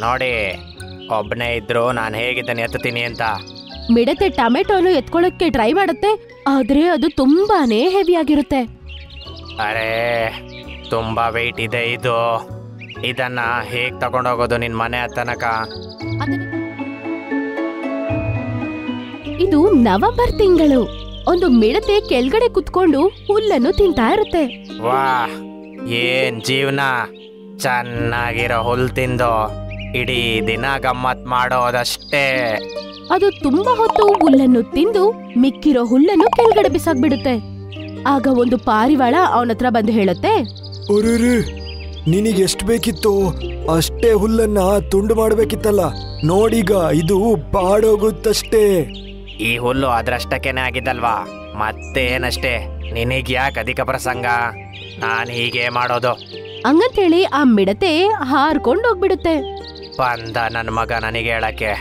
ನೋಡಿ, ಒಬ್ಬನೇ ಇದ್ರು ನಾನು ಹೇಗಿದ್ದಾನೆ ಎತ್ತೀನಿ ಅಂತ. ಮಿಡತೆ ಟೊಮೆಟೊನು ಎತ್ಕೊಳ್ಳೋಕೆ ಟ್ರೈ ಮಾಡುತ್ತೆ, ಆದ್ರೆ ಅದು ತುಂಬಾನೇ ಹೆವಿ ಆಗಿರುತ್ತೆ. ಅರೆ, ತುಂಬಾ ವೆಯ್ಟ್ ಇದೆ ಇದು. ಇದನ್ನ ಹೇಗ್ ತಗೊಂಡೋಗೋದು ನಿನ್ ಮನೆ ತನಕ? ಇದು ನವೆಂಬರ್ ತಿಂಗಳು. ಒಂದು ಮಿಡತೆ ಕೆಳಗಡೆ ಕುತ್ಕೊಂಡು ಹುಲ್ಲನ್ನು ತಿಂತಾ ಇರುತ್ತೆ. ವಾಹ್, ಏನ್ ಜೀವನ! ಚೆನ್ನಾಗಿರೋ ಹುಲ್ ತಿಂದು ಇಡೀ ದಿನ ಗಮ್ಮತ್ ಮಾಡೋದಷ್ಟೇ. ಅದು ತುಂಬಾ ಹೊತ್ತು ಹುಲ್ಲನ್ನು ತಿಂದು ಮಿಕ್ಕಿರೋ ಹುಲ್ಲನ್ನು ಕೆಳಗಡೆ ಬಿಸಾಕ್ಬಿಡುತ್ತೆ. ಆಗ ಒಂದು ಪಾರಿವಾಳ ಅವನ ಹತ್ರ ಬಂದು ಹೇಳುತ್ತೆ, ನಿನಗೆ ಎಷ್ಟು ಬೇಕಿತ್ತು ಅಷ್ಟೇ ಹುಲ್ಲನ್ನ ತುಂಡು ಮಾಡ್ಬೇಕಿತ್ತಲ್ಲ, ನೋಡೀಗ ಇದು ಬಾಡೋಗುತ್ತಷ್ಟೇ. ಈ ಹುಲ್ಲು ಅದ್ರಷ್ಟಕ್ಕೇನೆ ಆಗಿದ್ದಲ್ವಾ, ಮತ್ತೇನಷ್ಟೇ. ನಿನಗ್ ಯಾಕೆ ಅಧಿಕ ಪ್ರಸಂಗ? ನಾನ್ ಹೀಗೆ ಮಾಡೋದು. ಹಂಗಂತೇಳಿ ಆ ಮಿಡತೆ ಹಾರ್ಕೊಂಡು ಹೋಗ್ಬಿಡುತ್ತೆ. ಬಂದ ನನ್ ಮಗ ನನಗೆ ಹೇಳಕ್ಕೆ.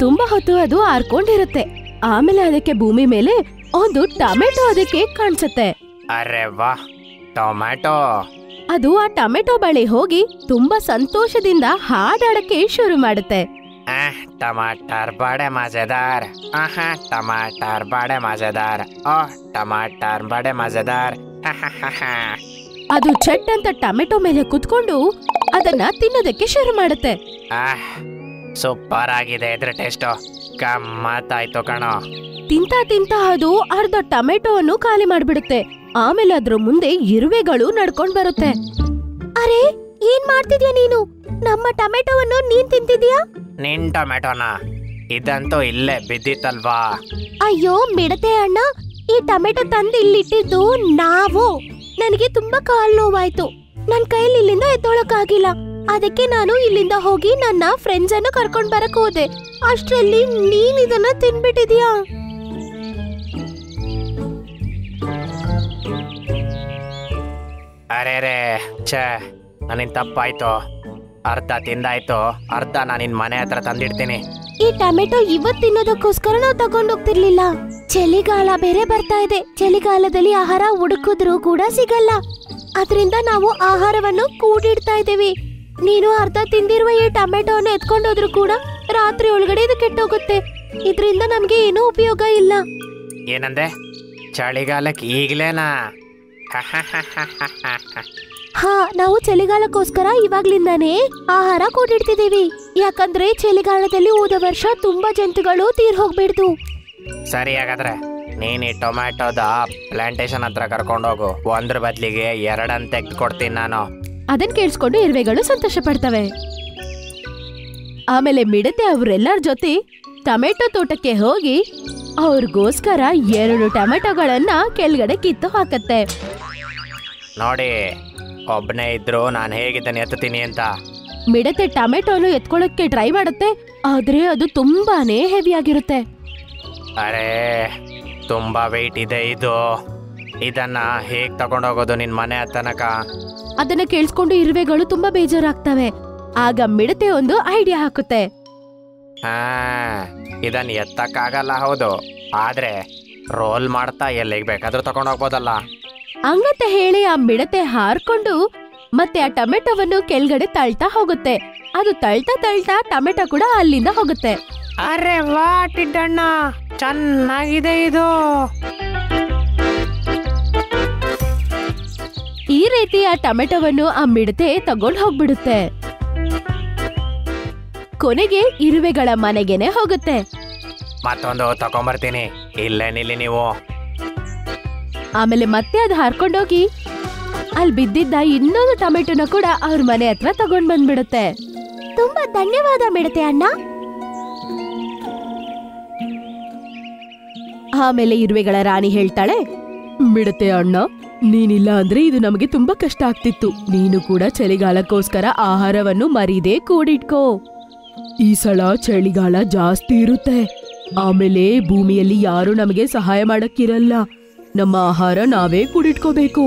ತುಂಬಾ ಹೊತ್ತು ಅದು ಹಾರ್ಕೊಂಡಿರುತ್ತೆ. ಆಮೇಲೆ ಅದಕ್ಕೆ ಭೂಮಿ ಮೇಲೆ ಒಂದು ಟೊಮೆಟೊ ಅದಕ್ಕೆ ಕಾಣಿಸುತ್ತೆ. ಅರೆ ವಾ, ಟೊಮ್ಯಾಟೊ! ಅದು ಆ ಟೊಮೆಟೊ ಬಳಿ ಹೋಗಿ ತುಂಬಾ ಸಂತೋಷದಿಂದ ಹಾಡಾಡಕ್ಕೆ ಶುರು ಮಾಡುತ್ತೆ. टमाटर बड़े मजेदार, टमाटर बड़े मजेदार, ओह टमाटर बड़े मजेदार. ಅದು ಚಟ್ ಅಂತ ಟೊಮೆಟೊ ಮೇಲೆ ಕುತ್ಕೊಂಡು ಅದನ್ನ ತಿನ್ನೋದಕ್ಕೆ ಶುರು ಮಾಡುತ್ತೆ. ಸೂಪರ್ ಆಗಿದೆ ಇದ್ರ ಟೇಸ್ಟ್, ಗಮ್ಮತ್ತಾಯ್ತು ಕಣೋ. ತಿಂತಾ ತಿಂತಾ ಅದು ಅರ್ಧ ಟೊಮೆಟೊವನ್ನು ಖಾಲಿ ಮಾಡ್ಬಿಡುತ್ತೆ. ಆಮೇಲೆ ಅದ್ರ ಮುಂದೆ ಇರುವೆಗಳು ನಡ್ಕೊಂಡ್ ಬರುತ್ತೆ. ಅರೆ, ಏನ್ ಮಾಡ್ತಿದ್ಯಾ ನೀನು? ನಮ್ಮ ಟೊಮೆಟೊವನ್ನು ನೀನ್ ತಿಂತಿದ್ಯಾ? ನಿನ್ ಟೊಮೆಟೊನ? ಇದಂತೂ ಇಲ್ಲೇ ಬಿದ್ದಿತ್ತಲ್ವಾ. ಅಯ್ಯೋ ಮಿಡತೆ ಅಣ್ಣ, ಈ ಟೊಮೆಟೊ ತಂದು ಇಲ್ಲಿಟ್ಟಿದ್ದು ನಾವು. ನನಗೆ ತುಂಬಾ ಕಾಲ್ ನೋವಾಯ್ತು. ನನ್ ಕೈಲಿ ಇಲ್ಲಿಂದ ಎದ್ದೊಳಕ್ಕಾಗಿಲ್ಲ. ಅದಕ್ಕೆ ನಾನು ಇಲ್ಲಿಂದ ಹೋಗಿ ನನ್ನ ಫ್ರೆಂಡ್ಸ್ ಅನ್ನು ಕರ್ಕೊಂಡ್ ಬರಕ್ ಹೋದೆ. ಅಷ್ಟ್ರಲ್ಲಿ ನೀನ್ ಇದನ್ನ ತಿನ್ಬಿಟ್ಟಿದ್ಯಾ? ಅರೆ ರೇ, ಛೇ, ನನ್ನಿಂದ ತಪ್ಪಾಯ್ತು. ಅರ್ಧ ತಿಂದಾಯ್ತು, ಅರ್ಧ ನಾನಿನ್ ಮನೆ ಹತ್ರ ತಂದಿಡ್ತೀನಿ. ಈ ಟೊಮೆಟೊ ಇವತ್ ತಿನ್ನೋದಕ್ಕೋಸ್ಕರ ನಾವು ತಗೊಂಡೋಗ್ತಿರ್ಲಿಲ್ಲ. ಚಳಿಗಾಲ ಬೇರೆ ಬರ್ತಾ ಇದೆ. ಚಳಿಗಾಲದಲ್ಲಿ ಆಹಾರ ಹುಡುಕಿದ್ರು ಕೂಡ ಸಿಗಲ್ಲ. ಅದರಿಂದ ನಾವು ಆಹಾರವನ್ನು ಕೂಡಿಡ್ತಾ ಇದ್ದೀವಿ. ನೀನು ಅರ್ಧ ತಿಂದಿರುವ ಈ ಟೊಮೆಟೊವನ್ನು ಎತ್ಕೊಂಡೋದ್ರು ಕೂಡ ರಾತ್ರಿ ಒಳಗಡೆ ಇದು ಕೆಟ್ಟೋಗುತ್ತೆ. ಇದರಿಂದ ನಮ್ಗೆ ಏನೂ ಉಪಯೋಗ ಇಲ್ಲ. ಏನಂದೆ? ಚಳಿಗಾಲಕ್ಕೆ ಈಗ್ಲೇನಾ? ಹಾ, ನಾವು ಚಳಿಗಾಲಕ್ಕೋಸ್ಕರ ಇವಾಗ್ಲಿಂದಾನೇ ಆಹಾರ ಕೂಡಿಡ್ತಿದೀವಿ. ಯಾಕಂದ್ರೆ ಚಳಿಗಾಲದಲ್ಲಿ ಹೋದ ವರ್ಷ ತುಂಬಾ ಜಂತುಗಳು ತೀರ್ ಹೋಗ್ಬಿಡ್ತು. ಸರಿ, ಹಾಗಾದ್ರೆ ನೀನ್ ಈ ಟೊಮ್ಯಾಟೋದ ಪ್ಲಾಂಟೇಶನ್ ಹತ್ರ ಕರ್ಕೊಂಡೋಗು. ಒಂದ್ರ ಬದ್ಲಿಗೆ ಎರಡನ್ ತೆಗ್ದು ಕೊಡ್ತೀನಿ ನಾನು. ಅದನ್ ಕೇಳಿಸ್ಕೊಂಡು ಇರುವೆಗಳು ಸಂತೋಷ ಪಡ್ತವೆ. ಆಮೇಲೆ ಮಿಡತೆ ಅವರೆಲ್ಲರ ಜೊತೆ ಟೊಮೆಟೊ ತೋಟಕ್ಕೆ ಹೋಗಿ ಅವ್ರಿಗೋಸ್ಕರ 2 ಟೊಮೆಟೊಗಳನ್ನ ಕೆಳಗಡೆ ಕಿತ್ತು ಹಾಕತ್ತೆ. ನೋಡಿ, ಒಬ್ಬನೇ ಇದ್ರು ನಾನು ಹೇಗಿದ್ದಾನೆ ಎತ್ತೀನಿ ಅಂತ. ಮಿಡತೆ ಟೊಮೆಟೊನು ಎತ್ಕೊಳ್ಳೋಕೆ ಟ್ರೈ ಮಾಡುತ್ತೆ, ಆದ್ರೆ ಅದು ತುಂಬಾನೇ ಹೆವಿ ಆಗಿರುತ್ತೆ. ಅರೆ, ತುಂಬಾ ವೆಯ್ಟ್ ಇದೆ ಇದು. ಇದನ್ನ ಹೇಗ್ ತಗೊಂಡೋಗೋದು ನಿನ್ ಮನೆ ತನಕ? ಅದನ್ನ ಕೇಳಿಸ್ಕೊಂಡು ಇರುವೆಗಳು ತುಂಬಾ ಬೇಜಾರಾಗ್ತವೆ. ಆಗ ಮಿಡತೆ ಒಂದು ಐಡಿಯಾ ಹಾಕುತ್ತೆ. ಇದನ್ನ ಎತ್ತಕ್ಕಾಗಲ್ಲ, ಹೌದು, ಆದ್ರೆ ರೋಲ್ ಮಾಡ್ತಾ ಎಲ್ಲಿಗೆ ಬೇಕಾದ್ರೂ ತಗೊಂಡೋಗ್ಬೋದಲ್ಲ. ಹಂಗಂತ ಹೇಳಿ ಆ ಮಿಡತೆ ಹಾರ್ಕೊಂಡು ಮತ್ತೆ ಆ ಟೊಮೆಟೊವನ್ನು ಕೆಳಗಡೆ ತಳ್ತಾ ಹೋಗುತ್ತೆ. ಅದು ತಳ್ತಾ ತಳ್ತಾ ಟೊಮೆಟೊ ಕೂಡ ಅಲ್ಲಿಂದ ಹೋಗುತ್ತೆ. ಅರೆ ವಾ ಟಿಡ್ಡಣ್ಣ, ಚೆನ್ನಾಗಿದೆ ಇದು. ಈ ರೀತಿ ಆ ಟೊಮೆಟೊವನ್ನು ಆ ಮಿಡತೆ ತಗೊಂಡು ಹೋಗ್ಬಿಡುತ್ತೆ. ಕೊನೆಗೆ ಇರುವೆಗಳ ಮನೆಗೆನೆ ಹೋಗುತ್ತೆ. ಮತ್ತೊಂದು ತಗೊಂಬರ್ತೀನಿ, ಇಲ್ಲೇ ನಿಲ್ಲಿ ನೀವು. ಆಮೇಲೆ ಮತ್ತೆ ಅದು ಹಾರ್ಕೊಂಡೋಗಿ ಅಲ್ಲಿ ಬಿದ್ದಿದ್ದ ಇನ್ನೊಂದು ಟೊಮೆಟೊನ ಕೂಡ ಅವ್ರ ಮನೆ ಹತ್ರ ತಗೊಂಡ್ ಬಂದ್ಬಿಡುತ್ತೆ. ತುಂಬಾ ಧನ್ಯವಾದ ಮಿಡತೆ ಅಣ್ಣ. ಆಮೇಲೆ ಇರುವೆಗಳ ರಾಣಿ ಹೇಳ್ತಾಳೆ, ಮಿಡತೆ ಅಣ್ಣ, ನೀನಿಲ್ಲ ಅಂದ್ರೆ ಇದು ನಮಗೆ ತುಂಬಾ ಕಷ್ಟ ಆಗ್ತಿತ್ತು. ನೀನು ಕೂಡ ಚಳಿಗಾಲಕ್ಕೋಸ್ಕರ ಆಹಾರವನ್ನು ಮರೀದೆ ಕೂಡಿಟ್ಕೋ. ಈ ಸಲ ಚಳಿಗಾಲ ಜಾಸ್ತಿ ಇರುತ್ತೆ. ಆಮೇಲೆ ಭೂಮಿಯಲ್ಲಿ ಯಾರು ನಮಗೆ ಸಹಾಯ ಮಾಡಕ್ಕಿರಲ್ಲ. ನಮ್ಮ ಆಹಾರ ನಾವೇ ಕೂಡಿಟ್ಕೋಬೇಕು.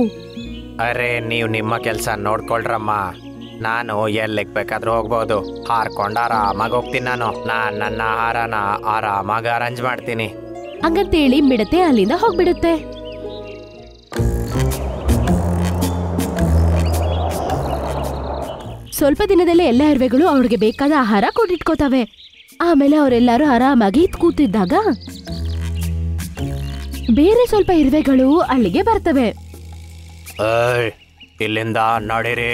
ಅರೆ, ನೀವು ನಿಮ್ಮ ಕೆಲಸ ನೋಡ್ಕೊಳ್ರಮ್ಮ. ನಾನು ಎಲ್ಲಿಗೆ ಬೇಕಾದ್ರೂ ಹೋಗ್ಬೋದು. ಹಾರ್ಕೊಂಡು ಆರಾಮಾಗಿ ಹೋಗ್ತೀನಿ. ನಾನು ನನ್ನ ಆಹಾರನ ಆರಾಮಾಗಿ ಅರೇಂಜ್ ಮಾಡ್ತೀನಿ. ಹಂಗಂತೇಳಿ ಮಿಡತೆ ಅಲ್ಲಿಂದ ಹೋಗ್ಬಿಡುತ್ತೆ. ಸ್ವಲ್ಪ ದಿನದಲ್ಲೇ ಎಲ್ಲ ಇರುವೆಗಳು ಅವ್ರಿಗೆ ಬೇಕಾದ ಆಹಾರ ಕೊಟ್ಟಿಟ್ಕೋತವೆ. ಆಮೇಲೆ ಅವರೆಲ್ಲರೂ ಆರಾಮಾಗಿ ಕೂತಿದ್ದಾಗ ಬೇರೆ ಸ್ವಲ್ಪ ಇರುವೆಗಳು ಅಲ್ಲಿಗೆ ಬರ್ತವೆ. ಇಲ್ಲಿಂದ ನಡೀರಿ.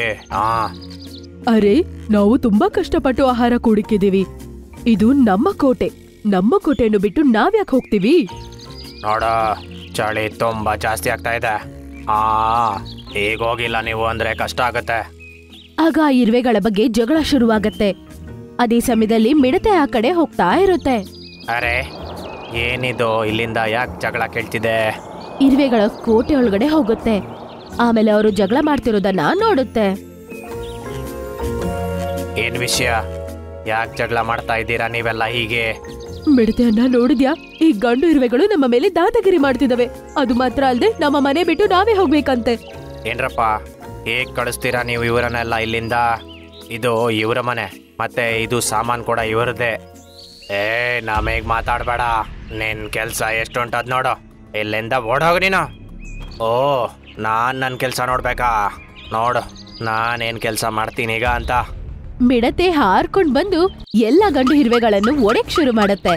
ಅರೆ, ನಾವು ತುಂಬಾ ಕಷ್ಟಪಟ್ಟು ಆಹಾರ ಕೂಡಿಕ್ಕಿದೀವಿ. ಇದು ನಮ್ಮ ಕೋಟೆ. ನಮ್ಮ ಕೋಟೆಯನ್ನು ಬಿಟ್ಟು ನಾವ್ಯಾಕೆ ಹೋಗ್ತೀವಿ? ನೋಡ, ಚಳಿ ತುಂಬಾ ಜಾಸ್ತಿ ಆಗ್ತಾ ಇದೆ. ಈಗ ಹೋಗಿಲ್ಲ ನೀವು ಅಂದ್ರೆ ಕಷ್ಟ ಆಗತ್ತೆ. ಆಗ ಆ ಇರುವೆಗಳ ಬಗ್ಗೆ ಜಗಳ ಶುರುವಾಗತ್ತೆ. ಅದೇ ಸಮಯದಲ್ಲಿ ಮಿಡತೆ ಆ ಕಡೆ ಹೋಗ್ತಾ ಇರುತ್ತೆ. ಅರೆ, ಏನಿದು? ಇಲ್ಲಿಂದ ಯಾಕೆ ಜಗಳ ಕೇಳ್ತಿದೆ? ಇರುವೆಗಳ ಕೋಟೆ ಒಳಗಡೆ ಹೋಗುತ್ತೆ. ಆಮೇಲೆ ಅವರು ಜಗಳ ಮಾಡ್ತಿರೋದನ್ನ ನೋಡುತ್ತೆ. ಏನ್ ವಿಷಯ? ಯಾಕೆ ಜಗಳ ಮಾಡ್ತಾ ಇದ್ದೀರಾ ನೀವೆಲ್ಲ ಹೀಗೆ? ಮಿಡತೆಯನ್ನ ನೋಡಿದ್ಯಾ? ಈ ಗಂಡು ಇರುವೆಗಳು ನಮ್ಮ ಮೇಲೆ ದಾದಾಗಿರಿ ಮಾಡ್ತಿದವೆ. ಅದು ಮಾತ್ರ ಅಲ್ಲದೆ ನಮ್ಮ ಮನೆ ಬಿಟ್ಟು ನಾವೇ ಹೋಗ್ಬೇಕಂತೆ. ಏನ್ರಪ್ಪ, ಹೇಗ್ ಕಳಿಸ್ತೀರಾ ನೀವು ಇವರನ್ನೆಲ್ಲ ಇಲ್ಲಿಂದ? ಇದು ಇವರ ಮನೆ, ಮತ್ತೆ ಇದು ಸಾಮಾನ್ ಕೂಡ ಇವರದೇ. ನಮಗ್ ಮಾತಾಡ್ಬೇಡ. ನಿನ್ ಕೆಲ್ಸ ಎಷ್ಟುಂಟದ್ ನೋಡು. ಇಲ್ಲಿಂದ ಓಡೋಗ ನೀನು. ಓ, ನಾನ್ ನನ್ ಕೆಲ್ಸ ನೋಡ್ಬೇಕಾ? ನೋಡು ನಾನೇನ್ ಕೆಲ್ಸ ಮಾಡ್ತೀನಿ ಈಗ ಅಂತ. ಮಿಡತೆ ಹಾರ್ಕೊಂಡ್ ಬಂದು ಎಲ್ಲ ಗಂಡು ಇರುವೆಗಳನ್ನು ಒಡೆಕ್ ಶುರು ಮಾಡುತ್ತೆ.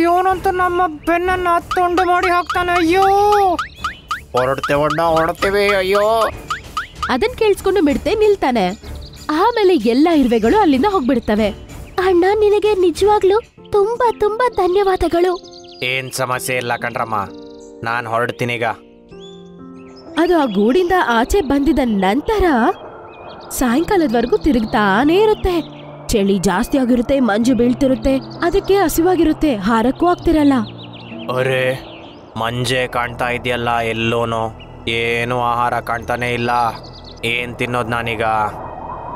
ಇವನಂತೂ ನಮ್ಮ ಬೆನ್ನನ್ನ ತುಂಡು ಮಾಡಿ ಹಾಕ್ತಾನೆ. ಅಯ್ಯೋ, ಹೊರಡ್ತೇವೆ. ಅಯ್ಯೋ, ಅದನ್ ಕೇಳಿಸ್ಕೊಂಡು ಮಿಡತೆ ನಿಲ್ತಾನೆ. ಆಮೇಲೆ ಎಲ್ಲ ಇರುವೆಗಳು ಅಲ್ಲಿಂದ ಹೋಗ್ಬಿಡ್ತವೆ. ಅಣ್ಣ, ನಿನಗೆ ನಿಜವಾಗ್ಲೂ ತುಂಬಾ ತುಂಬಾ ಧನ್ಯವಾದಗಳು. ಏನ್ ಸಮಸ್ಯೆ ಇಲ್ಲ ಕಣ್ರಮ್ಮ, ನಾನ್ ಹೊರಡ್ತೀನೀಗ. ಅದು ಆ ಗೂಡಿಂದ ಆಚೆ ಬಂದಿದ ನಂತರ ಸಾಯಂಕಾಲದವರೆಗೂ ತಿರುಗ್ತಾನೇ ಇರುತ್ತೆ. ಚಳಿ ಜಾಸ್ತಿ ಆಗಿರುತ್ತೆ, ಮಂಜು ಬೀಳ್ತಿರುತ್ತೆ. ಅದಕ್ಕೆ ಹಸಿವಾಗಿರುತ್ತೆ, ಹಾರಕ್ಕೂ ಆಗ್ತಿರಲ್ಲ. ಅರೆ, ಮಂಜೆ ಕಾಣ್ತಾ ಇದೆಯಲ್ಲ ಎಲ್ಲೋನು. ಏನು ಆಹಾರ ಕಾಣ್ತಾನೆ ಇಲ್ಲ. ಏನ್ ತಿನ್ನೋದ್ ನಾನೀಗ?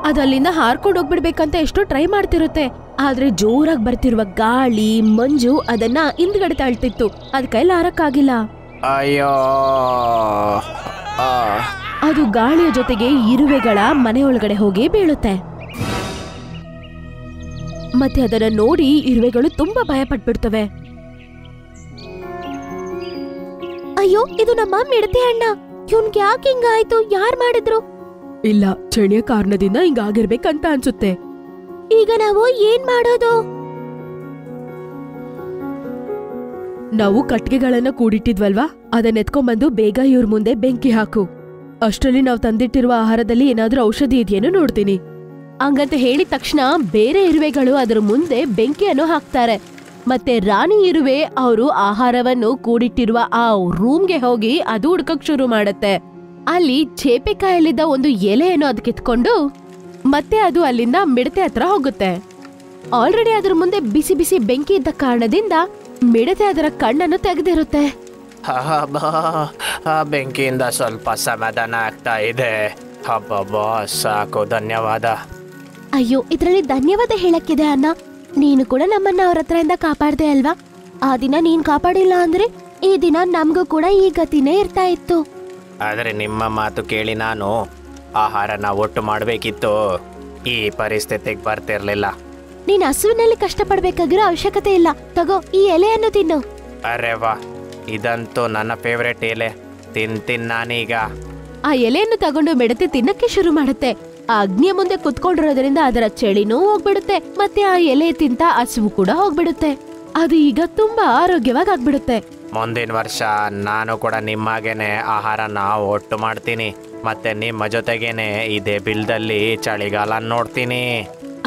ಅದು ಅಲ್ಲಿಂದ ಹಾರ್ಕೊಂಡು ಹೋಗ್ಬಿಡ್ಬೇಕಂತ ಎಷ್ಟೋ ಟ್ರೈ ಮಾಡ್ತಿರುತ್ತೆ. ಆದ್ರೆ ಜೋರಾಗಿ ಬರ್ತಿರುವ ಗಾಳಿ, ಮಂಜು ಅದನ್ನ ಹಿಂದ್ಗಡೆ ತಳ್ತಿತ್ತು. ಅದ್ ಕೈಲಿ ಹಾರಕ್ಕಾಗಿಲ್ಲ. ಅಯ್ಯೋ, ಅದು ಗಾಳಿಯ ಜೊತೆಗೆ ಇರುವೆಗಳ ಮನೆಯೊಳಗಡೆ ಹೋಗಿ ಬೀಳುತ್ತೆ. ಮತ್ತೆ ಅದನ್ನ ನೋಡಿ ಇರುವೆಗಳು ತುಂಬಾ ಭಯ ಪಟ್ಬಿಡ್ತವೆ. ಅಯ್ಯೋ, ಇದು ನಮ್ಮ ಮಿಡತೆ ಅಣ್ಣ. ಇವ್ನ್ಗೆ ಯಾಕೆ ಹಿಂಗಾಯ್ತು? ಯಾರ್ ಮಾಡಿದ್ರು? ಇಲ್ಲ, ಚಳಿಯ ಕಾರಣದಿಂದ ಹಿಂಗಾಗಿರ್ಬೇಕಂತ ಅನ್ಸುತ್ತೆ. ಈಗ ನಾವು ಏನ್ ಮಾಡೋದು? ನಾವು ಕಟ್ಟಿಗೆಗಳನ್ನ ಕೂಡಿಟ್ಟಿದ್ವಲ್ವಾ, ಅದನ್ನ ಎತ್ಕೊಂಡ್ಬಂದು ಬೇಗ ಇವ್ರ ಮುಂದೆ ಬೆಂಕಿ ಹಾಕು. ಅಷ್ಟರಲ್ಲಿ ನಾವು ತಂದಿಟ್ಟಿರುವ ಆಹಾರದಲ್ಲಿ ಏನಾದ್ರೂ ಔಷಧಿ ಇದೆಯೇನೋ ನೋಡ್ತೀನಿ. ಹಂಗಂತ ಹೇಳಿದ ತಕ್ಷಣ ಬೇರೆ ಇರುವೆಗಳು ಅದರ ಮುಂದೆ ಬೆಂಕಿಯನ್ನು ಹಾಕ್ತಾರೆ. ಮತ್ತೆ ರಾಣಿ ಇರುವೆ ಅವರು ಆಹಾರವನ್ನು ಕೂಡಿಟ್ಟಿರುವ ಆ ರೂಮ್ಗೆ ಹೋಗಿ ಅದು ಹುಡ್ಕಕ್ ಶುರು ಮಾಡತ್ತೆ. ಅಲ್ಲಿ ಚೇಪೆಕಾಯಲ್ಲಿದ್ದ ಒಂದು ಎಲೆಯನ್ನು ಅದು ಕಿತ್ಕೊಂಡು ಮತ್ತೆ ಅದು ಅಲ್ಲಿಂದ ಮಿಡತೆ ಹತ್ರ ಹೋಗುತ್ತೆ. ಆಲ್ರೆಡಿ ಅದ್ರ ಮುಂದೆ ಬಿಸಿ ಬಿಸಿ ಬೆಂಕಿ ಇದ್ದ ಕಾರಣದಿಂದ ಮಿಡತೆ ಅದರ ಕಣ್ಣನ್ನು ತೆಗೆದಿರುತ್ತೆ. ಬೆಂಕಿಯಿಂದ ಸ್ವಲ್ಪ ಸಮಾಧಾನ ಆಗ್ತಾ ಇದೆ. ಹಬ್ಬ, ಸಾಕು, ಧನ್ಯವಾದ. ಅಯ್ಯೋ, ಇದ್ರಲ್ಲಿ ಧನ್ಯವಾದ ಹೇಳಕ್ಕಿದೆ ಅಣ್ಣ. ನೀನು ಕೂಡ ನಮ್ಮನ್ನ ಅವ್ರ ಹತ್ರದಿಂದ ಕಾಪಾಡ್ದೆ ಅಲ್ವಾ? ಆ ದಿನ ನೀನ್ ಕಾಪಾಡಿಲ್ಲ ಅಂದ್ರೆ ಈ ದಿನ ನಮ್ಗೂ ಕೂಡ ಈ ಗತಿನೇ ಇರ್ತಾ ಇತ್ತು. ಆದ್ರೆ ನಿಮ್ಮ ಮಾತು ಕೇಳಿ ನಾನು ಆಹಾರನ ಒಟ್ಟು ಮಾಡ್ಬೇಕಿತ್ತು. ಈ ಪರಿಸ್ಥಿತಿಗೆ ಬರ್ತಿರ್ಲಿಲ್ಲ. ನೀನ್ ಹಸುವಿನಲ್ಲಿ ಕಷ್ಟಪಡ್ಬೇಕಾಗಿರೋ ಅವಶ್ಯಕತೆ ಇಲ್ಲ. ತಗೋ, ಈ ಎಲೆಯನ್ನು ತಿನ್ನು. ಅರೆ ವಾ, ಇದಂತೂ ನನ್ನ ಫೇವ್ರೆಟ್ ಎಲೆ. ತಿಂತೀನಿ ನಾನೀಗ. ಆ ಎಲೆಯನ್ನು ತಗೊಂಡು ಮಿಡತೆ ತಿನ್ನಕ್ಕೆ ಶುರು ಮಾಡುತ್ತೆ. ಆ ಅಗ್ನಿಯ ಮುಂದೆ ಕುತ್ಕೊಂಡಿರೋದ್ರಿಂದ ಅದರ ಚಳಿನೂ ಹೋಗ್ಬಿಡುತ್ತೆ. ಮತ್ತೆ ಆ ಎಲೆ ತಿಂತ ಹಸುವು ಕೂಡ ಹೋಗ್ಬಿಡುತ್ತೆ. ಅದು ಈಗ ತುಂಬಾ ಆರೋಗ್ಯವಾಗಿ ಆಗ್ಬಿಡುತ್ತೆ. ಮುಂದಿನ ವರ್ಷ ನಾನು ಕೂಡ ನಿಮ್ಮಾಗೇನೆ ಆಹಾರನ ಒಟ್ಟು ಮಾಡ್ತೀನಿ. ಮತ್ತೆ ನಿಮ್ಮ ಜೊತೆಗೇನೆ ಇದೇ ಬಿಲ್ದಲ್ಲಿ ಚಳಿಗಾಲ ನೋಡ್ತೀನಿ.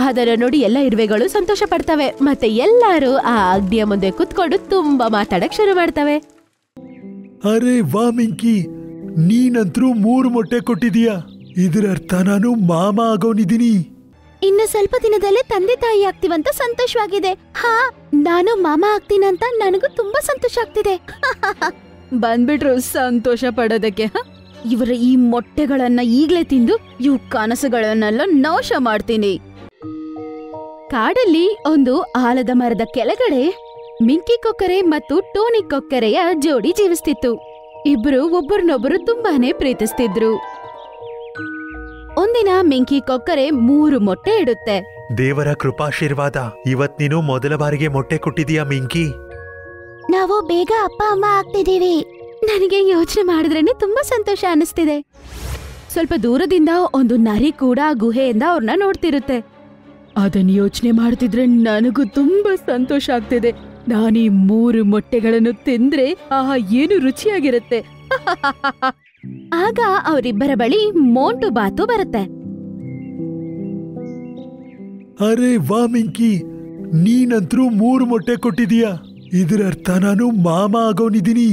ಅದರ ನೋಡಿ ಎಲ್ಲ ಇರುವೆಗಳು ಸಂತೋಷ ಪಡ್ತವೆ. ಮತ್ತೆ ಎಲ್ಲರೂ ಆ ಅಗ್ನಿಯ ಮುಂದೆ ಕುತ್ಕೊಂಡು ತುಂಬಾ ಮಾತಾಡಕ್ ಶುರು ಮಾಡ್ತವೆ. ಅರೆ ವಾ ಮಿಂಕಿ, ನೀನಂತ್ರೂ 3 ಮೊಟ್ಟೆ ಕೊಟ್ಟಿದೀಯ. ಇದರರ್ಥ ನಾನು ಮಾಮ ಆಗೋನಿದ್ದೀನಿ. ಇನ್ನು ಸ್ವಲ್ಪ ದಿನದಲ್ಲೇ ತಂದೆ ತಾಯಿ ಆಗ್ತೀವಂತ ಸಂತೋಷವಾಗಿದೆ. ಹಾ, ನಾನು ಮಾಮ ಆಗ್ತೀನಂತ ನನಗೂ ತುಂಬಾ ಸಂತೋಷ ಆಗ್ತಿದೆ. ಬಂದ್ಬಿಟ್ರು ಸಂತೋಷ ಪಡೋದಕ್ಕೆ. ಇವರ ಈ ಮೊಟ್ಟೆಗಳನ್ನ ಈಗ್ಲೇ ತಿಂದು ಇವು ಕನಸುಗಳನ್ನೆಲ್ಲ ನಾಶ ಮಾಡ್ತೀನಿ. ಕಾಡಲ್ಲಿ ಒಂದು ಆಲದ ಮರದ ಕೆಳಗಡೆ ಮಿಂಕಿ ಕೊಕ್ಕರೆ ಮತ್ತು ಟೋನಿ ಕೊಕ್ಕರೆಯ ಜೋಡಿ ಜೀವಿಸ್ತಿತ್ತು. ಇಬ್ರು ಒಬ್ಬರನ್ನೊಬ್ಬರು ತುಂಬಾನೇ ಪ್ರೀತಿಸ್ತಿದ್ರು. ಒಂದಿನ ಮಿಂಕಿ ಕೊಕ್ಕರೆ 3 ಮೊಟ್ಟೆ ಇಡುತ್ತೆ. ದೇವರ ಕೃಪಾಶೀರ್ವಾದ, ಇವತ್ ನೀನು ಮೊದಲ ಬಾರಿಗೆ ಮೊಟ್ಟೆ ಕೊಟ್ಟಿದೀಯಾ ಮಿಂಕಿ. ನಾವು ಬೇಗ ಅಪ್ಪ ಅಮ್ಮ ಆಗ್ತಿದೀವಿ. ನನಗೆ ಯೋಚನೆ ಮಾಡಿದ್ರೇನೆ ತುಂಬಾ ಸಂತೋಷ ಅನಿಸ್ತಿದೆ. ಸ್ವಲ್ಪ ದೂರದಿಂದ ಒಂದು ನರಿ ಕೂಡ ಆ ಗುಹೆಯಿಂದ ಅವ್ರನ್ನ ನೋಡ್ತಿರುತ್ತೆ. ಅದನ್ನ ಯೋಚನೆ ಮಾಡ್ತಿದ್ರೆ ನನಗೂ ತುಂಬಾ ಸಂತೋಷ ಆಗ್ತಿದೆ. ನಾನೀ 3 ಮೊಟ್ಟೆಗಳನ್ನು ತಿಂದ್ರೆ ಆಹಾ ಏನು ರುಚಿಯಾಗಿರುತ್ತೆ. ಆಗ ಅವರಿಬ್ಬರ ಬಳಿ ಮೋಂಟು ಬಾತು ಬರುತ್ತೆ. ಅರೆ ವಾ ಮಿಂಕಿ, ನೀನಂತರೂ 3 ಮೊಟ್ಟೆ ಕೊಟ್ಟಿದೀಯಾ. ಇದರರ್ಥ ನಾನು ಮಾಮ ಆಗೋನಿದ್ದೀನಿ.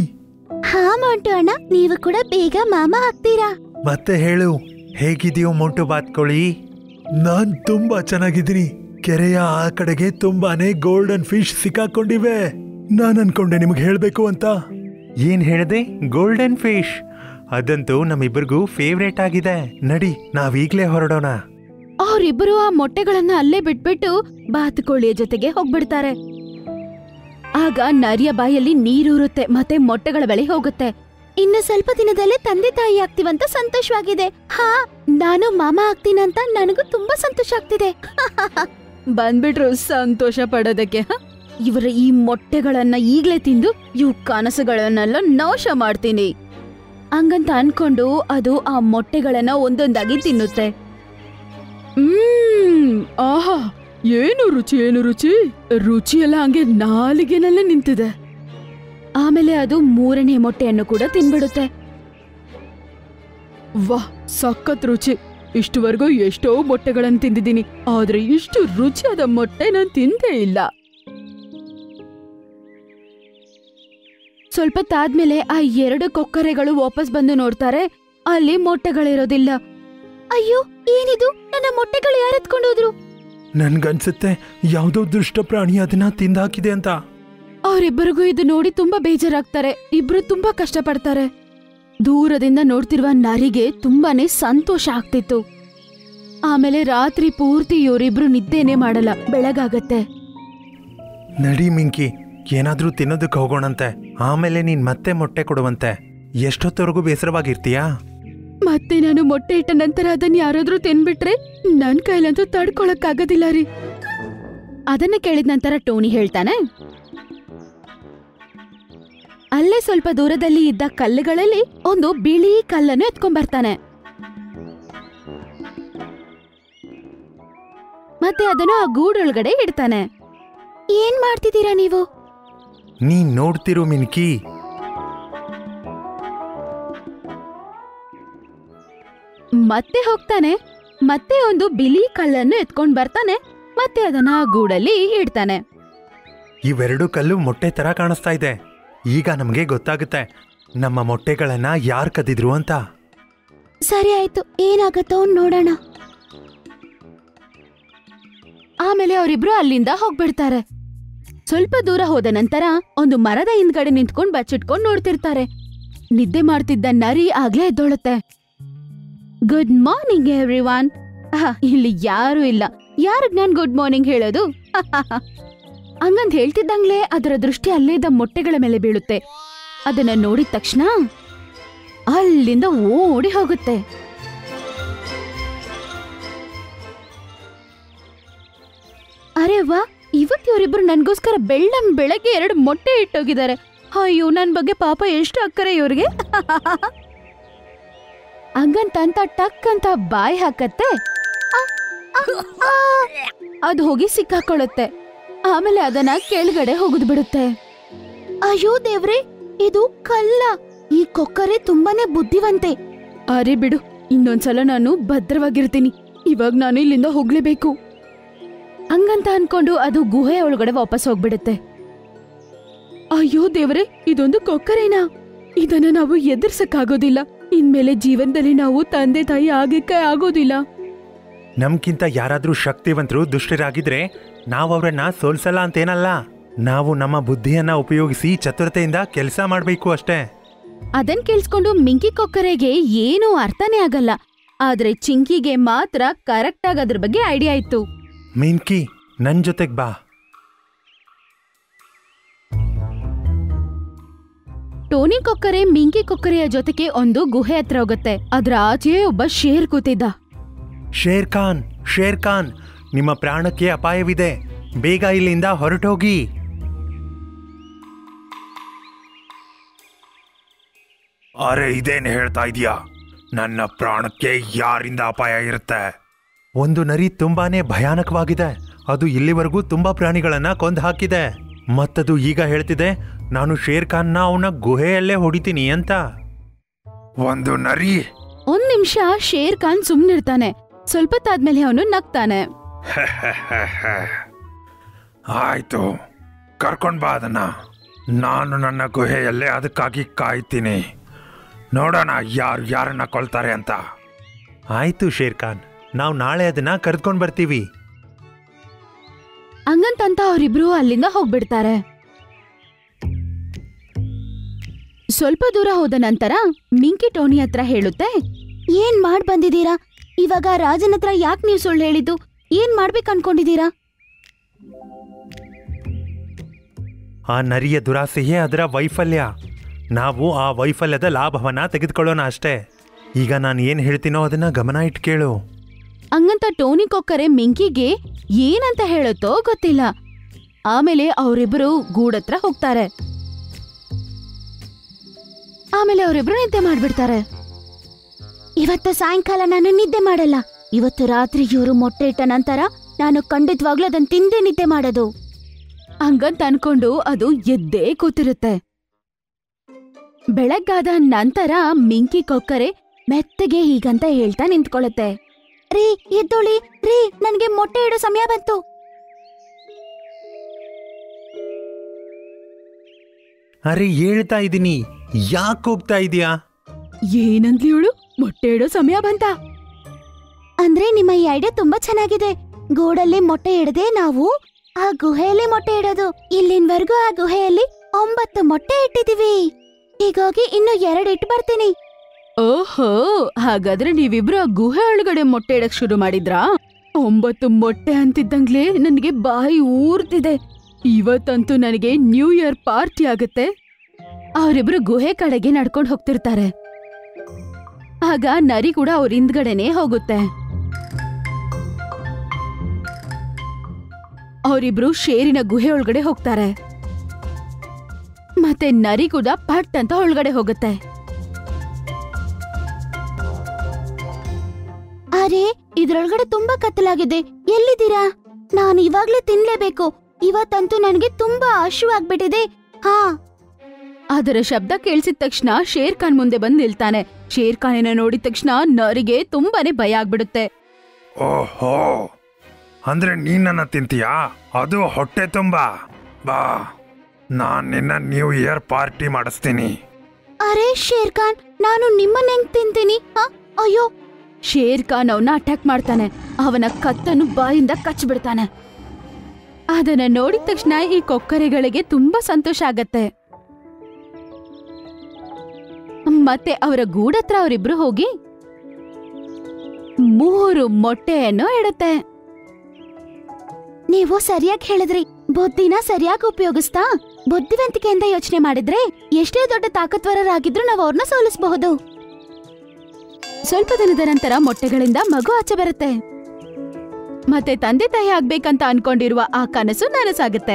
ಹಾ ಮೋಂಟು ಅಣ್ಣ, ನೀವು ಕೂಡ ಬೇಗ ಮಾಮ ಆಗ್ತೀರಾ. ಮತ್ತೆ ಹೇಳು, ಹೇಗಿದೆಯೋ ಮೊಂಟು ಬಾತ್ಕೊಳ್ಳಿ? ನಾನ್ ತುಂಬಾ ಚೆನ್ನಾಗಿದ್ದೀನಿ. ಕೆರೆಯ ಆ ಕಡೆಗೆ ತುಂಬಾನೇ ಗೋಲ್ಡನ್ ಫಿಶ್ ಸಿಕ್ಕಾಕೊಂಡಿವೆ. ನಾನ್ ಅನ್ಕೊಂಡೆ ನಿಮ್ಗೆ ಹೇಳ್ಬೇಕು ಅಂತ. ಏನ್ ಹೇಳ್ದೆ? Golden fish? ಅದಂತೂ ನಮ್ಮಿಬ್ಬರಿಗೂ ಫೇವ್ರೇಟ್ ಆಗಿದೆ. ನಡಿ, ನಾವೀಗ್ಲೇ ಹೊರಡೋಣ. ಅವರಿಬ್ಬರು ಆ ಮೊಟ್ಟೆಗಳನ್ನ ಅಲ್ಲೇ ಬಿಟ್ಬಿಟ್ಟು ಬಾತುಕೋಳಿಯ ಜೊತೆಗೆ ಹೋಗ್ಬಿಡ್ತಾರೆ. ಆಗ ನರಿಯ ಬಾಯಲ್ಲಿ ನೀರೂರುತ್ತೆ ಮತ್ತೆ ಮೊಟ್ಟೆಗಳ ಬಳಿ ಹೋಗುತ್ತೆ. ಇನ್ನು ಸ್ವಲ್ಪ ದಿನದಲ್ಲೇ ತಂದೆ ತಾಯಿ ಆಗ್ತೀವಂತ ಸಂತೋಷವಾಗಿದೆ. ಹಾ, ನಾನು ಮಾಮ ಆಗ್ತೀನಂತ ನನಗೂ ತುಂಬಾ ಸಂತೋಷ ಆಗ್ತಿದೆ. ಬಂದ್ಬಿಟ್ರು ಸಂತೋಷ ಪಡೋದಕ್ಕೆ. ಇವರ ಈ ಮೊಟ್ಟೆಗಳನ್ನ ಈಗ್ಲೇ ತಿಂದು ಇವು ಕನಸುಗಳನ್ನೆಲ್ಲ ನಾಶ ಮಾಡ್ತೀನಿ ಹಂಗಂತ ಅನ್ಕೊಂಡು ಅದು ಆ ಮೊಟ್ಟೆಗಳನ್ನ ಒಂದೊಂದಾಗಿ ತಿನ್ನುತ್ತೆ. ಆಹಾ, ಏನು ರುಚಿ, ಏನು ರುಚಿ! ರುಚಿ ಎಲ್ಲ ಹಂಗೆ ನಾಲಿಗೆನಲ್ಲೇ ನಿಂತಿದೆ. ಆಮೇಲೆ ಅದು 3ನೇ ಮೊಟ್ಟೆಯನ್ನು ಕೂಡ ತಿನ್ಬಿಡುತ್ತೆ. ವಾಹ್, ಸಖತ್ ರುಚಿ! ಇಷ್ಟುವರೆಗೂ ಎಷ್ಟೋ ಮೊಟ್ಟೆಗಳನ್ನು ತಿಂದಿದ್ದೀನಿ, ಆದ್ರೆ ಇಷ್ಟು ರುಚಿಯಾದ ಮೊಟ್ಟೆ ನಾನು ತಿಂದೇ ಇಲ್ಲ. ಸ್ವಲ್ಪ ತಾದ್ಮೇಲೆ ಆ 2 ಕೊಕ್ಕರೆಗಳು ವಾಪಸ್ ಬಂದು ನೋಡ್ತಾರೆ. ಅಲ್ಲಿ ಮೊಟ್ಟೆಗಳಿರೋದಿಲ್ಲ. ಅಯ್ಯೋ, ಏನಿದು? ನನ್ನ ಮೊಟ್ಟೆಗಳು ಯಾರು ಎತ್ಕೊಂಡೋದ್ರು? ನನ್ಗನ್ಸುತ್ತೆ ಯಾವ್ದೋ ದುಷ್ಟ ಪ್ರಾಣಿ ಅದನ್ನ ತಿಂದಾಕಿದೆ ಅಂತ. ಅವರಿಬ್ಬರಿಗೂ ಇದು ನೋಡಿ ತುಂಬಾ ಬೇಜಾರಾಗ್ತಾರೆ. ಇಬ್ರು ತುಂಬಾ ಕಷ್ಟಪಡ್ತಾರೆ. ದೂರದಿಂದ ನೋಡ್ತಿರುವ ನರಿಗೆ ತುಂಬಾನೇ ಸಂತೋಷ ಆಗ್ತಿತ್ತು. ಆಮೇಲೆ ರಾತ್ರಿ ಪೂರ್ತಿ ಇವರಿಬ್ರು ನಿದ್ದೆನೇ ಮಾಡಲ್ಲ. ಬೆಳಗಾಗತ್ತೆ. ನಡಿ ಮಿಂಕಿ, ಏನಾದ್ರೂ ತಿನ್ನೋದಕ್ಕೆ ಹೋಗೋಣಂತೆ. ಆಮೇಲೆ ನೀನ್ ಮತ್ತೆ ಮೊಟ್ಟೆ ಕೊಡುವಂತೆ. ಎಷ್ಟೊತ್ತವರೆಗೂ ಬೇಸರವಾಗಿರ್ತೀಯಾ? ಮತ್ತೆ ನಾನು ಮೊಟ್ಟೆ ಇಟ್ಟ ನಂತರ ಅದನ್ನ ಯಾರಾದ್ರೂ ತಿನ್ಬಿಟ್ರೆ ನನ್ ಕೈಲಂತೂ ತಡ್ಕೊಳಕ್ಕಾಗೋದಿಲ್ಲ ರೀ. ಅದನ್ನ ಕೇಳಿದ ನಂತರ ಟೋನಿ ಹೇಳ್ತಾನೆ, ಅಲ್ಲೇ ಸ್ವಲ್ಪ ದೂರದಲ್ಲಿ ಇದ್ದ ಕಲ್ಲುಗಳಲ್ಲಿ ಒಂದು ಬಿಳಿ ಕಲ್ಲನ್ನು ಎತ್ಕೊಂಡ್ಬರ್ತಾನೆ. ಮತ್ತೆ ಅದನ್ನು ಆ ಗೂಡೊಳಗಡೆ ಇಡ್ತಾನೆ. ಏನ್ ಮಾಡ್ತಿದ್ದೀರಾ ನೀವು? ನೀನ್ ನೋಡ್ತಿರು ಮಿನ್ಕಿ. ಮತ್ತೆ ಹೋಗ್ತಾನೆ. ಮತ್ತೆ ಒಂದು ಬಿಳಿ ಕಲ್ಲನ್ನು ಎತ್ಕೊಂಡ್ ಬರ್ತಾನೆ. ಮತ್ತೆ ಅದನ್ನ ಆ ಗೂಡಲ್ಲಿ ಇಡ್ತಾನೆ. ಇವೆರಡು ಕಲ್ಲು ಮೊಟ್ಟೆ ತರ ಕಾಣಿಸ್ತಾ ಇದೆ. ಈಗ ನಮ್ಗೆ ಗೊತ್ತಾಗುತ್ತೆ ನಮ್ಮ ಮೊಟ್ಟೆಗಳನ್ನ ಯಾರ್ ಕದಿದ್ರು ಅಂತ. ಸರಿ ಆಯ್ತು, ಏನಾಗತ್ತೋ ನೋಡೋಣ. ಆಮೇಲೆ ಅವರಿಬ್ರು ಅಲ್ಲಿಂದ ಹೋಗ್ಬಿಡ್ತಾರೆ. ಸ್ವಲ್ಪ ದೂರ ಹೋದ ನಂತರ ಒಂದು ಮರದ ಹಿಂದ್ಗಡೆ ನಿಂತ್ಕೊಂಡ್ ಬಚ್ಚಿಟ್ಕೊಂಡ್ ನೋಡ್ತಿರ್ತಾರೆ. ನಿದ್ದೆ ಮಾಡ್ತಿದ್ದ ನರಿ ಆಗ್ಲೇ ಎದ್ದೊಳುತ್ತೆ. Good morning everyone. ಇಲ್ಲಿ ಯಾರು ಇಲ್ಲ, ಯಾರಿಗ್ ನಾನ್ ಗುಡ್ ಮಾರ್ನಿಂಗ್ ಹೇಳೋದು? ಹಂಗಂತ ಹೇಳ್ತಿದ್ದಂಗ್ಲೇ ಅದರ ದೃಷ್ಟಿ ಅಲ್ಲೇ ಇದ್ದ ಮೊಟ್ಟೆಗಳ ಮೇಲೆ ಬೀಳುತ್ತೆ. ಅದನ್ನ ನೋಡಿದ ತಕ್ಷಣ ಅಲ್ಲಿಂದ ಓಡಿ ಹೋಗುತ್ತೆ. ಅರೆ ವಾ, ಇವತ್ತು ಇವರಿಬ್ರು ನನ್ಗೋಸ್ಕರ ಬೆಳಗ್ಗೆ 2 ಮೊಟ್ಟೆ ಇಟ್ಟೋಗಿದ್ದಾರೆ. ಅಯ್ಯೋ, ನನ್ ಬಗ್ಗೆ ಪಾಪ ಎಷ್ಟು ಅಕ್ಕರೆ ಇವ್ರಿಗೆ. ಹಂಗಂತ ಟಕ್ ಅಂತ ಬಾಯಿ ಹಾಕತ್ತೆ. ಅದು ಹೋಗಿ ಸಿಕ್ಕಾಕೊಳ್ಳುತ್ತೆ. ಆಮೇಲೆ ಅದನ್ನ ಕೆಳಗಡೆ ಹೋಗುದ್ ಬಿಡುತ್ತೆ. ಅಯ್ಯೋ ದೇವ್ರೆ, ಇದು ಕಲ್ಲ. ಈ ಕೊಕ್ಕರೆ ತುಂಬಾನೇ ಬುದ್ಧಿವಂತೆ. ಅರೆ ಬಿಡು, ಇನ್ನೊಂದ್ಸಲ ನಾನು ಭದ್ರವಾಗಿರ್ತೀನಿ. ಇವಾಗ ನಾನು ಇಲ್ಲಿಂದ ಹೋಗ್ಲೇಬೇಕು ಹಂಗಂತ ಅನ್ಕೊಂಡು ಅದು ಗುಹೆ ಒಳಗಡೆ ವಾಪಸ್ ಹೋಗ್ಬಿಡುತ್ತೆ. ಅಯ್ಯೋ ದೇವ್ರೆ, ಇದೊಂದು ಕೊಕ್ಕರೇನಾ? ಇದನ್ನ ನಾವು ಎದುರ್ಸಕ್ಕಾಗೋದಿಲ್ಲ. ಇನ್ಮೇಲೆ ಜೀವನದಲ್ಲಿ ನಾವು ತಂದೆ ತಾಯಿ ಆಗಕ್ಕೆ ಆಗೋದಿಲ್ಲ. ನಮ್ಗಿಂತ ಯಾರಾದ್ರೂ ಶಕ್ತಿವಂತರು ದುಷ್ಟರಾಗಿದ್ರೆ ನಾವು ಅವ್ರನ್ನ ಸೋಲ್ಸಲ್ಲ ಅಂತೇನಲ್ಲ. ನಾವು ನಮ್ಮ ಬುದ್ಧಿಯನ್ನ ಉಪಯೋಗಿಸಿ ಚತುರತೆಯಿಂದ ಕೆಲಸ ಮಾಡ್ಬೇಕು ಅಷ್ಟೇ. ಅದನ್ ಕೇಳಿಸ್ಕೊಂಡು ಮಿಂಕಿ ಕೊಕ್ಕರೆಗೆ ಏನೂ ಅರ್ಥನೇ ಆಗಲ್ಲ. ಆದ್ರೆ ಚಿಂಕಿಗೆ ಮಾತ್ರ ಕರೆಕ್ಟ್ ಆಗಿ ಅದ್ರ ಬಗ್ಗೆ ಐಡಿಯಾ ಇತ್ತು. ಮಿಂಕಿ, ನನ್ ಜೊತೆಗ್ ಬಾ. ಟೋನಿ ಕೊಕ್ಕರೆ ಮಿಂಕಿ ಕೊಕ್ಕರೆಯ ಜೊತೆಗೆ ಒಂದು ಗುಹೆ ಹತ್ರ ಹೋಗುತ್ತೆ. ಅದ್ರ ಆಚೆಯೇ ಒಬ್ಬ ಶೇರ್ ಕೂತಿದ್ದ. ಶೇರ್ ಖಾನ್, ಶೇರ್ ಖಾನ್, ನಿಮ್ಮ ಪ್ರಾಣಕ್ಕೆ ಅಪಾಯವಿದೆ. ಬೇಗ ಇಲ್ಲಿಂದ ಹೊರಟೋಗಿ. ಅರೆ, ಇದೇನು ಹೇಳ್ತಾ ಇದೀಯಾ? ನನ್ನ ಪ್ರಾಣಕ್ಕೆ ಯಾರಿಂದ ಅಪಾಯ ಇರುತ್ತೆ? ಒಂದು ನರಿ ತುಂಬಾನೇ ಭಯಾನಕವಾಗಿದೆ. ಅದು ಇಲ್ಲಿವರೆಗೂ ತುಂಬಾ ಪ್ರಾಣಿಗಳನ್ನ ಕೊಂದು ಹಾಕಿದೆ. ಮತ್ತದು ಈಗ ಹೇಳ್ತಿದೆ ನಾನು ಶೇರ್ ಖಾನ್ನ ಅವನ ಗುಹೆಯಲ್ಲೇ ಹೊಡಿತೀನಿ ಅಂತ. ಒಂದು ನರಿ? ಒಂದ್ ನಿಮಿಷ ಶೇರ್ ಖಾನ್ ಸುಮ್ನಿರ್ತಾನೆ. ಸ್ವಲ್ಪ ತಾದ್ಮೇಲೆ ಅವನು ನಗ್ತಾನೆ. ಆಯ್ತು, ಕರ್ಕೊಂಡ್ ಬಾ ಅದನ್ನ. ನಾನು ನನ್ನ ಗುಹೆಯಲ್ಲೇ ಅದಕ್ಕಾಗಿ ಕಾಯ್ತೀನಿ. ನೋಡೋಣ ಯಾರನ್ನ ಕೊಲ್ತಾರೆ ಅಂತ. ಆಯ್ತು ಶೇರ್ ಖಾನ್, ನಾವು ನಾಳೆ ಅದನ್ನ ಕರೆದ್ಕೊಂಡ್ ಬರ್ತೀವಿ. ಹಂಗಂತಂತ ಅವರಿಬ್ರು ಅಲ್ಲಿಂದ ಹೋಗ್ಬಿಡ್ತಾರೆ. ಸ್ವಲ್ಪ ದೂರ ಹೋದ ನಂತರ ಮಿಂಕಿ ಟೋನಿ ಹತ್ರ ಹೇಳುತ್ತೆ, ಏನ್ ಮಾಡ್ ಬಂದಿದ್ದೀರಾ? ಇವಾಗ ರಾಜನ ಹತ್ರ ಯಾಕೆ ನೀವು ಸುಳ್ಳು ಹೇಳಿದ್ದು? ಏನ್ ಮಾಡ್ಬೇಕು ಅನ್ಕೊಂಡಿದ್ದೀರಾ? ಆ ನರಿಯ ದುರಾಸೆಯೇ ಅದರ ವೈಫಲ್ಯ. ನಾವು ಆ ವೈಫಲ್ಯದ ಲಾಭವನ್ನ ತೆಗೆದುಕೊಳ್ಳೋಣ ಅಷ್ಟೇ. ಈಗ ನಾನು ಏನ್ ಹೇಳ್ತೀನೋ ಅದನ್ನ ಗಮನ ಇಟ್ಟು ಕೇಳು. ಹಂಗಂತ ಟೋನಿ ಕೊಕ್ಕರೆ ಮಿಂಕಿಗೆ ಏನಂತ ಹೇಳುತ್ತೋ ಗೊತ್ತಿಲ್ಲ. ಆಮೇಲೆ ಅವರಿಬ್ರು ಗೂಡತ್ರ ಹೋಗ್ತಾರೆ. ಆಮೇಲೆ ಅವರಿಬ್ರು ನಿದ್ದೆ ಮಾಡ್ಬಿಡ್ತಾರೆ. ಇವತ್ತು ಸಾಯಂಕಾಲ ನಾನು ನಿದ್ದೆ ಮಾಡಲ್ಲ. ಇವತ್ತು ರಾತ್ರಿ ಇವರು ಮೊಟ್ಟೆ ಇಟ್ಟ ನಂತರ ನಾನು ಖಂಡಿತವಾಗ್ಲೂ ಅದನ್ನ ತಿಂದೇ ನಿದ್ದೆ ಮಾಡೋದು. ಹಂಗಂತ ಅನ್ಕೊಂಡು ಅದು ಎದ್ದೇ ಕೂತಿರುತ್ತೆ. ಬೆಳಗ್ಗಾದ ನಂತರ ಮಿಂಕಿ ಕೊಕ್ಕರೆ ಮೆತ್ತಗೆ ಹೀಗಂತ ಹೇಳ್ತಾ ನಿಂತ್ಕೊಳ್ಳುತ್ತೆ, ರೀ ಎದ್ದೋಳಿ ರೀ, ನನ್ಗೆ ಮೊಟ್ಟೆ ಇಡೋ ಸಮಯ ಬಂತು. ಅರೆ ಹೇಳ್ತಾ ಇದೀನಿ, ಯಾಕೆ ಹೋಗ್ತಾ ಇದೀಯಾ? ಏನಂದ್ಲಿ ಇವಳು? ಮೊಟ್ಟೆ ಇಡೋ ಸಮಯ ಬಂತ ಅಂದ್ರೆ ನಿಮ್ಮ ಈ ಐಡಿಯಾ ತುಂಬಾ ಚೆನ್ನಾಗಿದೆ. ಗೂಡಲ್ಲಿ ಮೊಟ್ಟೆ ಇಡದೆ ನಾವು ಆ ಗುಹೆಯಲ್ಲಿ ಮೊಟ್ಟೆ ಇಡೋದು. ಇಲ್ಲಿನವರೆಗೂ ಆ ಗುಹೆಯಲ್ಲಿ 9 ಮೊಟ್ಟೆ ಇಟ್ಟಿದೀವಿ. ಹೀಗಾಗಿ ಇನ್ನು 2 ಇಟ್ಟು ಬರ್ತೀನಿ. ಓಹೋ, ಹಾಗಾದ್ರೆ ನೀವಿಬ್ರು ಆ ಗುಹೆ ಒಳಗಡೆ ಮೊಟ್ಟೆ ಇಡಕ್ ಶುರು ಮಾಡಿದ್ರಾ? 9 ಮೊಟ್ಟೆ ಅಂತಿದ್ದಂಗ್ಲೇ ನನಗೆ ಬಾಯಿ ಊರ್ತಿದೆ. ಇವತ್ತಂತೂ ನನಗೆ ನ್ಯೂ ಇಯರ್ ಪಾರ್ಟಿ ಆಗುತ್ತೆ. ಅವರಿಬ್ರು ಗುಹೆ ಕಡೆಗೆ ನಡ್ಕೊಂಡು ಹೋಗ್ತಿರ್ತಾರೆ. ಆಗ ನರಿ ಕೂಡ ಅವ್ರ ಹಿಂದ್ಗಡೆನೆ ಹೋಗುತ್ತೆ. ಅವರಿಬ್ರು ಶೇರಿನ ಗುಹೆ ಒಳಗಡೆ ಹೋಗ್ತಾರೆ. ಮತ್ತೆ ನರಿ ಕೂಡ ಪಟ್ ಅಂತ ಒಳಗಡೆ ಹೋಗುತ್ತೆ. ಅರೆ, ಇದ್ರೊಳಗಡೆ ತುಂಬಾ ಕತ್ತಲಾಗಿದೆ. ಎಲ್ಲಿದ್ದೀರಾ? ನಾನು ಇವಾಗ್ಲೇ ತಿನ್ಲೇಬೇಕು. ಇವತ್ತಂತೂ ನನಗೆ ತುಂಬಾ ಹಸಿವಾಗ್ಬಿಟ್ಟಿದೆ. ಹಾ. ಅದರ ಶಬ್ದ ಕೇಳಿಸಿದ ತಕ್ಷಣ ಶೇರ್ ಖಾನ್ ಮುಂದೆ ಬಂದು ನಿಲ್ತಾನೆ. ಶೇರ್ ಖಾನಿನ ನೋಡಿದ ತಕ್ಷಣ ನರಿಗೆ ತುಂಬಾನೇ ಭಯ ಆಗ್ಬಿಡುತ್ತೆ. ಓಹೋ, ಅಂದ್ರೆ ನೀನನ್ನ ತಿಂತೀಯಾ? ಅದು ಹೊಟ್ಟೆ ತುಂಬಾ? ಬಾ, ನಾನ್ ನಿನ್ನ ನ್ಯೂ ಇಯರ್ ಪಾರ್ಟಿ ಮಾಡಿಸ್ತೀನಿ. ಅರೆ ಶೇರ್ ಖಾನ್, ನಾನು ನಿಮ್ಮನ್ನ ಹೆಂಗ್ ತಿಂತೀನಿ? ಅಯ್ಯೋ! ಶೇರ್ ಖಾನ್ ಅವನ್ನ ಅಟ್ಯಾಕ್ ಮಾಡ್ತಾನೆ. ಅವನ ಕತ್ತನ್ನು ಬಾಯಿಂದ ಕಚ್ಚಿಬಿಡ್ತಾನೆ. ಅದನ್ನ ನೋಡಿದ ತಕ್ಷಣ ಈ ಕೊಕ್ಕರೆಗಳಿಗೆ ತುಂಬಾ ಸಂತೋಷ ಆಗತ್ತೆ. ಮತ್ತೆ ಅವರ ಗೂಡತ್ರ ಅವರಿಬ್ರು ಹೋಗಿ 3 ಮೊಟ್ಟೆಯನ್ನು ಇಡುತ್ತೆ. ನೀವು ಸರಿಯಾಗಿ ಹೇಳಿದ್ರಿ. ಬುದ್ಧಿನ ಸರಿಯಾಗಿ ಉಪಯೋಗಿಸ್ತಾ ಬುದ್ಧಿವಂತಿಕೆಯಿಂದ ಯೋಚನೆ ಮಾಡಿದ್ರೆ ಎಷ್ಟೇ ದೊಡ್ಡ ತಾಕತ್ವರರಾಗಿದ್ರು ನಾವು ಅವ್ರನ್ನ ಸೋಲಿಸಬಹುದು. ಸ್ವಲ್ಪ ದಿನದ ನಂತರ ಮೊಟ್ಟೆಗಳಿಂದ ಮಗು ಆಚೆ ಬರುತ್ತೆ. ಮತ್ತೆ ತಂದೆ ತಾಯಿ ಆಗ್ಬೇಕಂತ ಅನ್ಕೊಂಡಿರುವ ಆ ಕನಸು ನನಸಾಗುತ್ತೆ.